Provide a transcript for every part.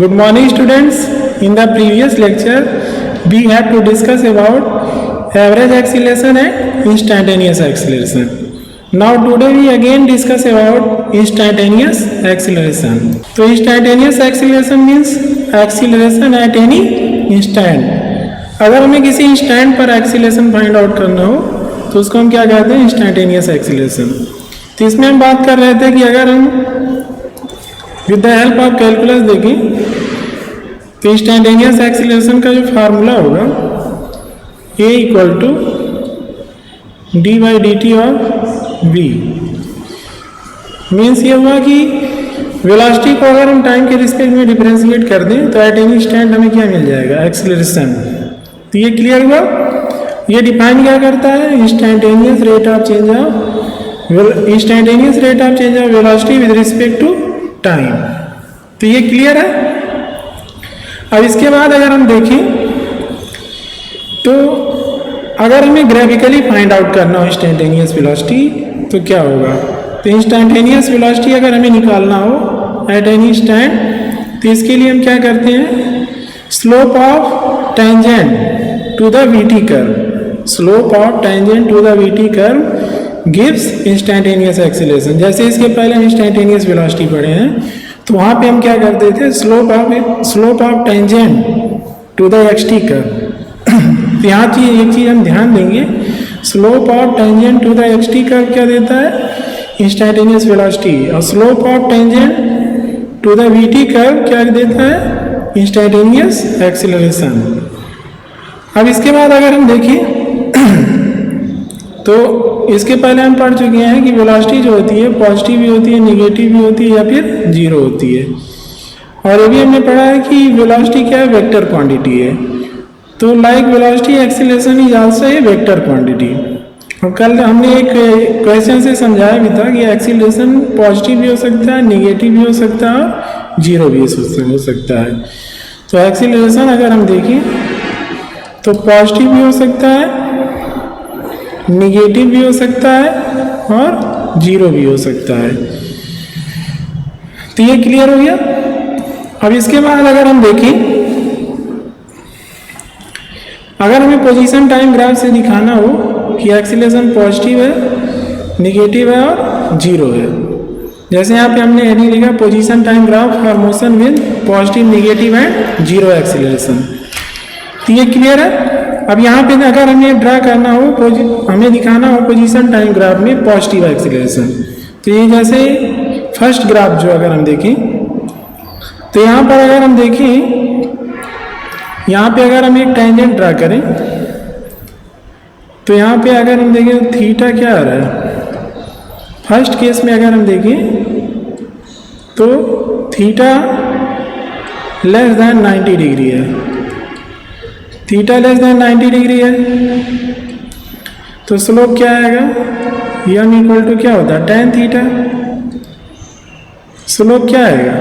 Good morning, students. In the previous lecture, we had to discuss about average acceleration and instantaneous acceleration. Now today we again discuss about instantaneous acceleration. So instantaneous acceleration means acceleration at any instant. अगर हमें किसी instant पर acceleration find out करना हो तो उसको हम क्या कहते हैं, इंस्टेंटेनियस एक्सीलरेशन. तो इसमें हम बात कर रहे थे कि अगर हम with the help of calculus देखें तो इंस्टेंटेनियस एक्सीलरेशन का जो फार्मूला होगा a equal to d by d t of v. Means ये हुआ कि वेलोसिटी को अगर हम टाइम के रिस्पेक्ट में डिफरेंशिएट कर दें तो एट एनी इंस्टेंट हमें क्या मिल जाएगा, एक्सीलरेशन. तो ये क्लियर हुआ. ये डिफाइन क्या करता है, instantaneous rate of change of velocity with respect to time. तो ये क्लियर है. अब इसके बाद अगर हम देखें तो अगर हमें ग्राफिकली फाइंड आउट करना हो इंस्टेंटेनियस वेलोसिटी तो क्या होगा. तो इंस्टेंटेनियस वेलोसिटी अगर हमें निकालना हो एट एनी इंस्टेंट तो इसके लिए हम क्या करते हैं, slope of tangent to the VT curve. Slope of tangent to the VT curve gives instantaneous acceleration. जैसे इसके पहले हम इंस्टेंटेनियस वेलोसिटी पढ़े हैं तो वहाँ पे हम क्या करते थे, slope of tangent to the XT curve. तो यहाँ एक चीज़ हम ध्यान देंगे, slope of tangent to the XT curve क्या देता है, इंस्टेंटेनियस वेलोसिटी. और slope of tangent to the VT curve क्या देता है, इंस्टेंटेनियस एक्सीलरेशन. अब इसके बाद अगर हम देखें तो इसके पहले हम पढ़ चुके हैं कि वेलोसिटी जो होती है पॉजिटिव भी होती है, नेगेटिव भी होती है या फिर जीरो होती है. और ये भी हमने पढ़ा है कि वेलोसिटी क्या है, वेक्टर क्वांटिटी है. तो like velocity acceleration is also a vector quantity. और कल हमने एक क्वेश्चन से समझाया भी था कि एक्सीलरेशन पॉजिटिव भी हो सकता है, नेगेटिव भी हो सकता है और जीरो भी हो सकता है. तो एक्सीलरेशन अगर हम देखें तो पॉजिटिव भी हो सकता है, निगेटिव भी हो सकता है और जीरो भी हो सकता है. तो ये क्लियर हो गया. अब इसके बाद अगर हम देखें, अगर हमें पोजीशन टाइम ग्राफ से दिखाना हो कि एक्सीलरेशन पॉजिटिव है, निगेटिव है और जीरो है. जैसे यहाँ पे हमने हेडिंग लिखा position time graph for motion with positive, negative and zero acceleration. तो ये क्लियर है. अब यहाँ पे अगर हमें ड्रा करना हो, हमें दिखाना हो पोजीशन टाइम ग्राफ में पॉजिटिव एक्सीलरेशन, तो ये जैसे फर्स्ट ग्राफ जो अगर हम देखें तो यहाँ पर अगर हम देखें, यहाँ पे अगर हम एक टेंजेंट ड्रा करें तो यहाँ पे अगर हम देखें थीटा क्या आ रहा है. फर्स्ट केस में अगर हम देखें तो थीटा लेस देन 90 डिग्री है. थीटा लेस देन 90 डिग्री है तो स्लोप क्या आएगा, यम इक्वल टू क्या होता है, tan थीटा. स्लोप क्या आएगा,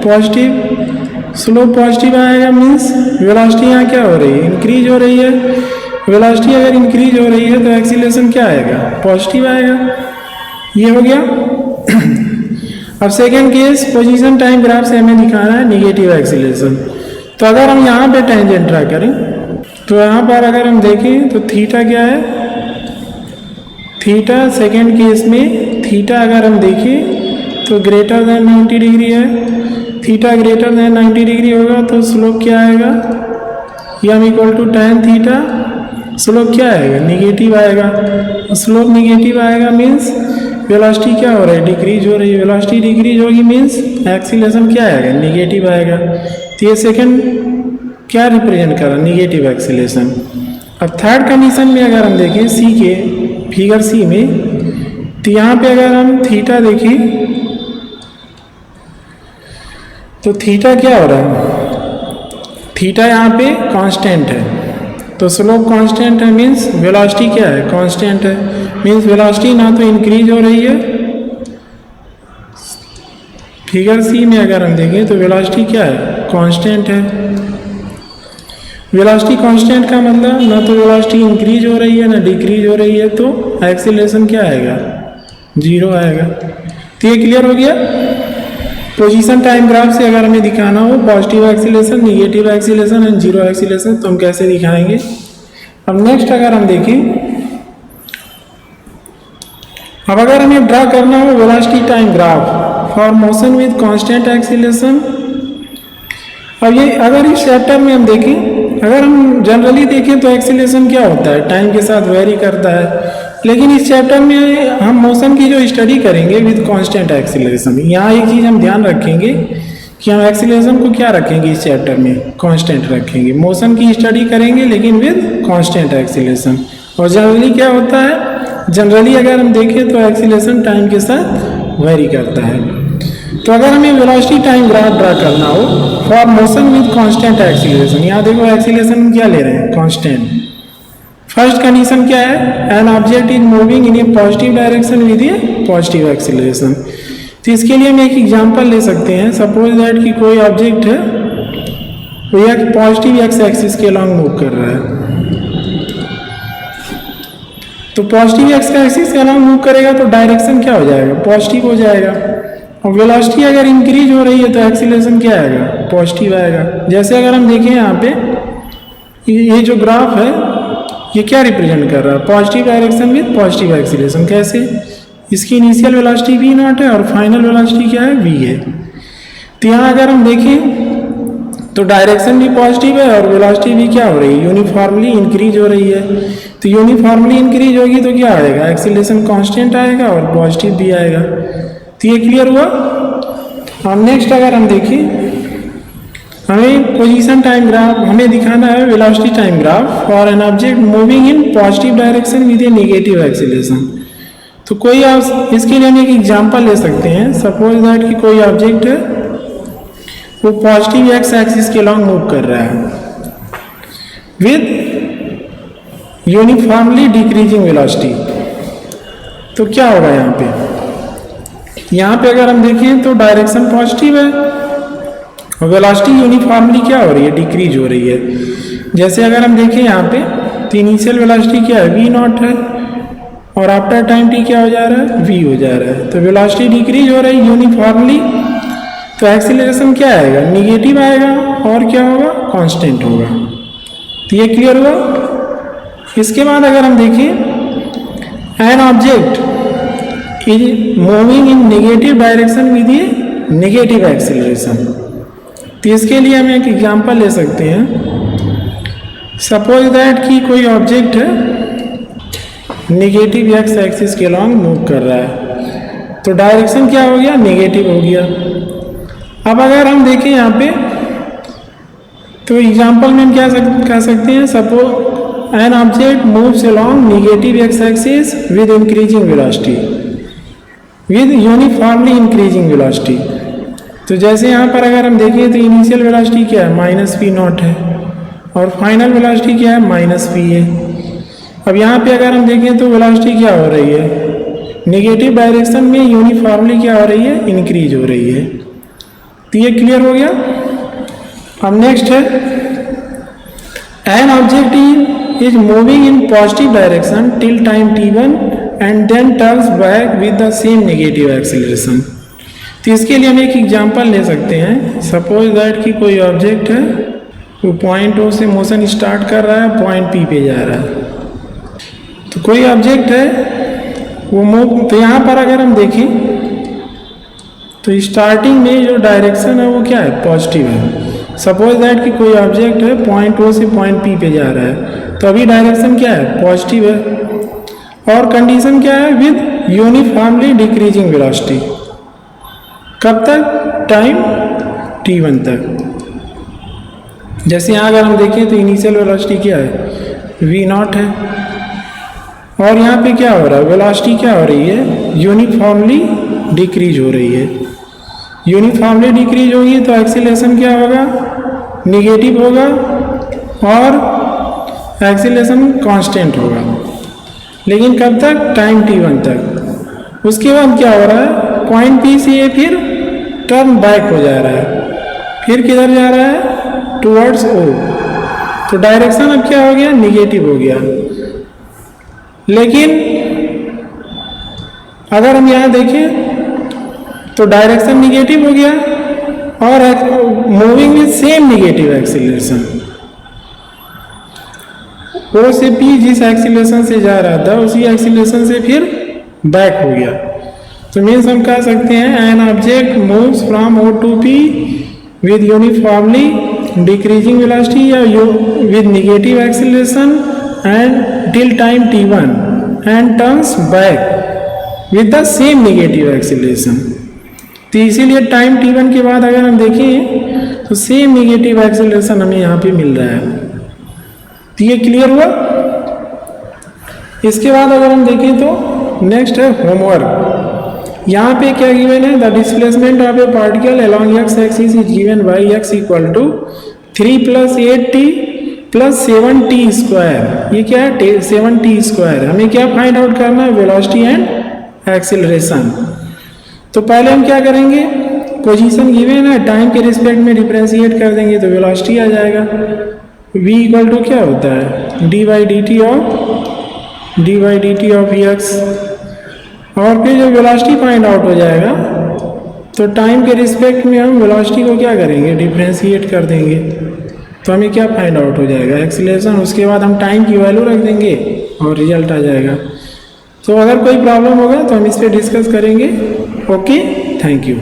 पॉजिटिव. स्लोप पॉजिटिव आएगा मीन्स वेलोसिटी यहाँ क्या हो रही है, इंक्रीज हो रही है. वेलोसिटी अगर इंक्रीज हो रही है तो एक्सीलरेशन क्या आएगा, पॉजिटिव आएगा. ये हो गया. अब second case position time graph से हमें दिखाना है निगेटिव एक्सीलरेशन. तो अगर हम यहाँ पे टेंजेंट ड्रा करें तो यहाँ पर अगर हम देखें तो थीटा क्या है, थीटा सेकेंड केस में थीटा अगर हम देखें तो ग्रेटर देन 90 डिग्री है. थीटा ग्रेटर देन 90 डिग्री होगा तो स्लोप क्या आएगा, m equal to tan theta. Slope क्या आएगा, निगेटिव आएगा. स्लोप निगेटिव आएगा मीन्स वेलोसिटी क्या हो रहा है, डिक्रीज हो रही है. वेलोसिटी डिक्रीज होगी मीन्स एक्सीलरेशन क्या आएगा, निगेटिव आएगा. तो ये सेकेंड क्या रिप्रेजेंट कर रहा है, निगेटिव एक्सीलरेशन. अब थर्ड कंडीशन में अगर हम देखें सी के फिगर सी में तो यहाँ पे अगर हम थीटा देखें तो थीटा क्या हो रहा है, थीटा यहाँ पे कांस्टेंट है. तो स्लोप कांस्टेंट है मीन्स वेलोसिटी क्या है, कांस्टेंट है. मीन्स वेलोसिटी ना तो इंक्रीज हो रही है. फिगर सी में अगर हम देखें तो वेलोसिटी क्या है, कांस्टेंट है. वेलोसिटी कांस्टेंट का मतलब ना तो वेलोसिटी इंक्रीज हो रही है ना डिक्रीज हो रही है, तो एक्सीलरेशन क्या आएगा, जीरो आएगा. तो ये क्लियर हो गया. पोजीशन टाइम ग्राफ से अगर हमें दिखाना हो positive acceleration, negative acceleration and zero acceleration, तो हम कैसे दिखाएंगे। अब नेक्स्ट अगर हम देखें, अब अगर हमें ड्रा करना हो velocity time graph for motion with constant acceleration. अब ये अगर इस चैप्टर में हम देखें, अगर हम जनरली देखें तो एक्सीलरेशन क्या होता है, टाइम के साथ वेरी करता है, लेकिन इस चैप्टर में हम मोशन की जो स्टडी करेंगे विद कांस्टेंट एक्सीलरेशन। यहाँ एक चीज़ हम ध्यान रखेंगे कि हम एक्सीलरेशन को क्या रखेंगे इस चैप्टर में, कांस्टेंट रखेंगे। मोशन की स्टडी करेंगे लेकिन विद कांस्टेंट एक्सीलरेशन। और जनरली क्या होता है, जनरली अगर हम देखें तो एक्सीलरेशन टाइम के साथ वेरी करता है। तो अगर हमें वेलोसिटी टाइम ग्राफ ड्रा करना हो for motion with constant acceleration, यहाँ देखो एक्सीलरेशन हम क्या ले रहे हैं, कांस्टेंट। फर्स्ट कंडीशन क्या है, an object is moving in A positive direction with A positive acceleration. तो इसके लिए हम एक एग्जांपल ले सकते हैं। सपोज दैट कि कोई ऑब्जेक्ट है वो एक पॉजिटिव एक्स एक्सिस के अलॉन्ग मूव कर रहा है, तो पॉजिटिव एक्स एक्सिस के अलॉन्ग मूव करेगा तो डायरेक्शन क्या हो जाएगा, पॉजिटिव हो जाएगा। और वेलोसिटी अगर इंक्रीज हो रही है तो एक्सीलरेशन क्या आएगा, पॉजिटिव आएगा। जैसे अगर हम देखें यहाँ पे ये जो ग्राफ है ये क्या रिप्रेजेंट कर रहा है, positive direction with positive acceleration. कैसे, इसकी इनिशियल वेलोसिटी v नॉट है और फाइनल वेलोसिटी क्या है, v है। तो यहाँ अगर हम देखें तो डायरेक्शन भी पॉजिटिव है और वेलोसिटी भी क्या हो रही है, यूनिफॉर्मली इंक्रीज हो रही है। तो यूनिफॉर्मली इंक्रीज होगी तो क्या आएगा, एक्सीलरेशन कांस्टेंट आएगा और पॉजिटिव भी आएगा। तो ये क्लियर हुआ। अब नेक्स्ट अगर हम देखें, हमें पोजीशन टाइम ग्राफ हमें दिखाना है velocity time graph for an object moving in positive direction with A negative acceleration. तो कोई आप इसके लिए हम एक एग्जांपल ले सकते हैं। सपोज दैट कि कोई ऑब्जेक्ट है वो पॉजिटिव एक्स एक्सिस के लॉन्ग मूव कर रहा है विद यूनिफॉर्मली डिक्रीजिंग वेलोसिटी। तो क्या होगा यहाँ पे अगर हम देखें तो डायरेक्शन पॉजिटिव है और वेलोसिटी यूनिफॉर्मली क्या हो रही है, डिक्रीज हो रही है। जैसे अगर हम देखें यहाँ पे तो इनिशियल वेलोसिटी क्या है, v नॉट है और आफ्टर टाइम t क्या हो जा रहा है, v हो जा रहा है। तो वेलोसिटी डिक्रीज हो रही है यूनिफॉर्मली, तो एक्सीलरेशन क्या आएगा, निगेटिव आएगा और क्या होगा, कांस्टेंट होगा। तो ये क्लियर हुआ। इसके बाद अगर हम देखें N object is moving in negative direction with A negative acceleration. तो इसके लिए हम एक एग्जांपल ले सकते हैं। सपोज दैट कि कोई ऑब्जेक्ट है नेगेटिव एक्स एक्सिस के लॉन्ग मूव कर रहा है, तो डायरेक्शन क्या हो गया, नेगेटिव हो गया। अब अगर हम देखें यहाँ पे तो एग्जांपल में हम क्या कह सकते हैं, suppose N object moves along negative x axis with increasing velocity with uniformly increasing velocity. तो जैसे यहाँ पर अगर हम देखें तो इनिशियल वेलोसिटी क्या है, माइनस v नॉट है और फाइनल वेलोसिटी क्या है, माइनस v है। अब यहाँ पे अगर हम देखें तो वेलोसिटी क्या हो रही है, नेगेटिव डायरेक्शन में यूनिफॉर्मली क्या हो रही है, इंक्रीज हो रही है। तो ये क्लियर हो गया। अब नेक्स्ट है an object is moving in positive direction till time t1 and then turns back with the same negative acceleration. तो इसके लिए हम एक एग्जांपल ले सकते हैं। सपोज दैट कि कोई ऑब्जेक्ट है वो पॉइंट ओ से मोशन स्टार्ट कर रहा है, पॉइंट पी पे जा रहा है। तो कोई ऑब्जेक्ट है वो मूव, तो यहाँ पर अगर हम देखें तो स्टार्टिंग में जो डायरेक्शन है वो क्या है, पॉजिटिव है। सपोज दैट कि कोई ऑब्जेक्ट है पॉइंट ओ से पॉइंट पी पे जा रहा है, तो अभी डायरेक्शन क्या है, पॉजिटिव है और कंडीशन क्या है, विद यूनिफॉर्मली डिक्रीजिंग वेलोसिटी। कब तक, टाइम t1 तक। जैसे यहाँ अगर हम देखें तो इनिशियल वेलोसिटी क्या है, v नॉट है और यहाँ पे क्या हो रहा है, वेलोसिटी क्या हो रही है, यूनिफॉर्मली डिक्रीज हो रही है। यूनिफॉर्मली डिक्रीज होगी तो एक्सीलरेशन क्या होगा, निगेटिव होगा और एक्सीलरेशन कांस्टेंट होगा, लेकिन कब तक, टाइम t1 तक। उसके बाद क्या हो रहा है, पॉइंट P से ये फिर टर्न बैक हो जा रहा है, फिर किधर जा रहा है, टुवर्ड्स O। तो डायरेक्शन अब क्या हो गया, निगेटिव हो गया। लेकिन अगर हम यहाँ देखें तो डायरेक्शन निगेटिव हो गया और moving with same negative acceleration. O से पी जिस एक्सीलरेशन से जा रहा था उसी एक्सीलरेशन से फिर बैक हो गया। तो मीन्स हम कह सकते हैं an object moves from O to P with uniformly decreasing velocity या with negative acceleration and till time t1 and turns back with the same negative acceleration. तो इसीलिए टाइम t1 के बाद अगर हम देखें तो सेम नेगेटिव एक्सीलरेशन हमें यहाँ पे मिल रहा है। तो ये क्लियर हुआ। इसके बाद अगर हम देखें तो नेक्स्ट है होमवर्क। यहाँ पे क्या गिवन है, the displacement of a particle along x axis is given by x equal to 3 + 8t + 7t square. ये क्या है, 7t स्क्वायर। हमें क्या फाइंड आउट करना है, वेलोसिटी एंड एक्सीलरेशन। तो पहले हम क्या करेंगे, पोजीशन गिवन है, टाइम के रिस्पेक्ट में डिफरेंशिएट कर देंगे तो वेलोसिटी आ जाएगा। v इक्वल टू क्या होता है, d/dt ऑफ x। और फिर जब वेलोसिटी फाइंड आउट हो जाएगा तो टाइम के रिस्पेक्ट में हम वेलोसिटी को क्या करेंगे, डिफरेंशिएट कर देंगे। तो हमें क्या फाइंड आउट हो जाएगा, एक्सीलरेशन। उसके बाद हम टाइम की वैल्यू रख देंगे और रिजल्ट आ जाएगा। तो अगर कोई प्रॉब्लम होगा तो हम इस पर डिस्कस करेंगे। Okay, thank you.